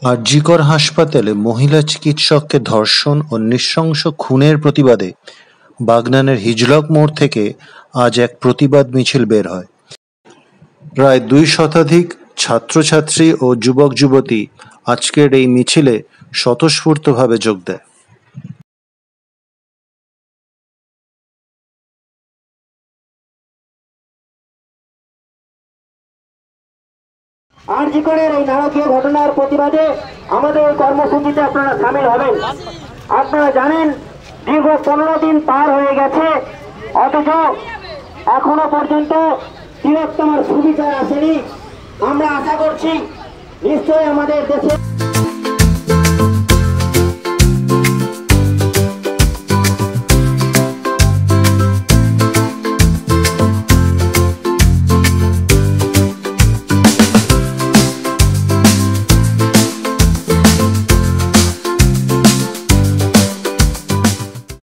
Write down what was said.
আর.জি.কর হাসপাতালে মহিলা চিকিৎসককে ধর্ষণ ও নৃশংস খুনের প্রতিবাদে বাগনানের হিজলক মোড় থেকে আজ এক প্রতিবাদ মিছিল বের হয়। প্রায় ২ শতাধিক ছাত্রছাত্রী ও যুবক-যুবতী আজকের এই মিছিলে স্বতঃস্ফূর্তভাবে যোগ দেয়। আর.জি.করের এই নারকীয় ঘটনার প্রতিবাদে আমাদের কর্মসূচিতে আপনারা সামিল হবেন। আপনারা জানেন দীর্ঘ ১৫ দিন পার হয়ে গেছে, অথচ এখনো পর্যন্ত বৃহত্তম সুবিচার আসেনি। আমরা আশা করছি নিশ্চয়ই আমাদের দেশে